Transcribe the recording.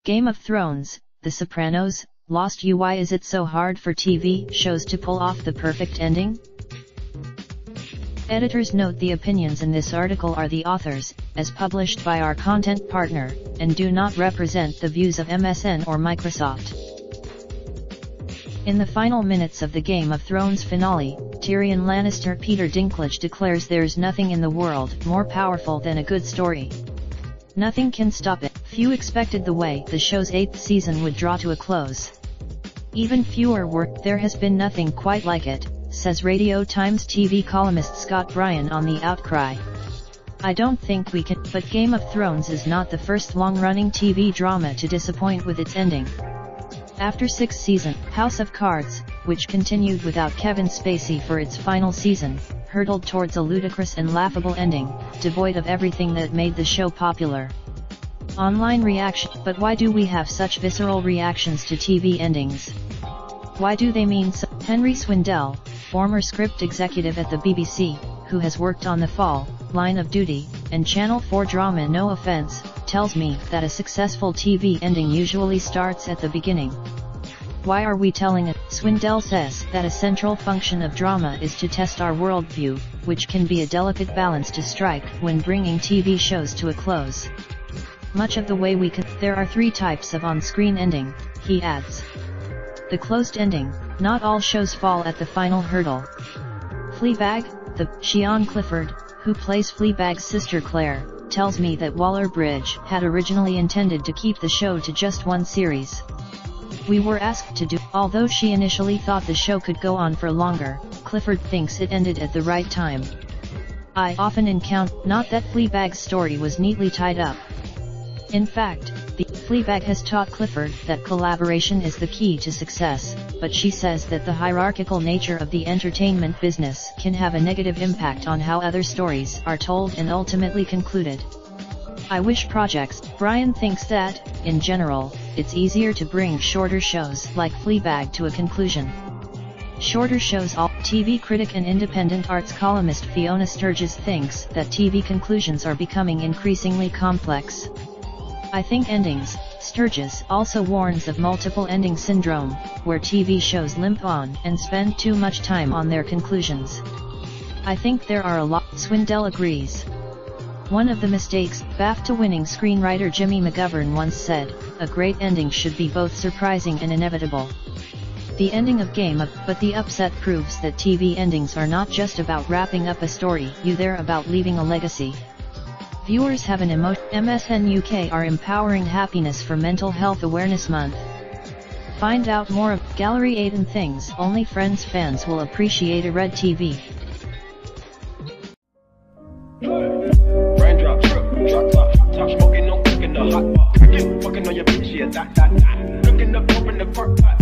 Game of Thrones, The Sopranos, Lost You. Why is it so hard for TV shows to pull off the perfect ending? Editors note the opinions in this article are the authors, as published by our content partner, and do not represent the views of MSN or Microsoft. In the final minutes of the Game of Thrones finale, Tyrion Lannister Peter Dinklage declares there's nothing in the world more powerful than a good story. Nothing can stop it. Few expected the way the show's 8th season would draw to a close. Even fewer were. There has been nothing quite like it, says Radio Times TV columnist Scott Bryan on The Outcry. I don't think we can, but Game of Thrones is not the first long-running TV drama to disappoint with its ending. After 6 seasons, House of Cards, which continued without Kevin Spacey for its final season, hurtled towards a ludicrous and laughable ending, devoid of everything that made the show popular. Online reaction. But why do we have such visceral reactions to TV endings? Why do they mean so? Henry Swindell, former script executive at the BBC, who has worked on The Fall, Line of Duty, and Channel 4 drama No Offense, tells me that a successful TV ending usually starts at the beginning. Why are we telling it? Swindell says that a central function of drama is to test our worldview, which can be a delicate balance to strike when bringing TV shows to a close. Much of the way we can. There are 3 types of on-screen ending, he adds. The closed ending. Not all shows fall at the final hurdle. Fleabag, the Sian Clifford, who plays Fleabag's sister Claire, tells me that Waller-Bridge had originally intended to keep the show to just 1 series. We were asked to do, although she initially thought the show could go on for longer, Clifford thinks it ended at the right time. I often encounter, not that Fleabag's story was neatly tied up. In fact, Fleabag has taught Clifford that collaboration is the key to success, but she says that the hierarchical nature of the entertainment business can have a negative impact on how other stories are told and ultimately concluded. I wish projects. Brian thinks that, in general, it's easier to bring shorter shows like Fleabag to a conclusion. Shorter shows. TV critic and independent arts columnist Fiona Sturgis thinks that TV conclusions are becoming increasingly complex. I think endings. Sturgis also warns of multiple ending syndrome, where TV shows limp on and spend too much time on their conclusions. I think there are a lot. Swindell agrees. One of the mistakes, BAFTA-winning screenwriter Jimmy McGovern once said, a great ending should be both surprising and inevitable. The ending of Game of, but the upset proves that TV endings are not just about wrapping up a story, they're about leaving a legacy. Viewers have an emotion. MSN UK are empowering happiness for Mental Health Awareness Month. Find out more of Gallery 8 and Things only Friends fans will appreciate a Red TV. Raindrop, drop top, smoking, no cooking, the hot pot. Fucking on your bitch, yeah, that. Looking up, open the park pot.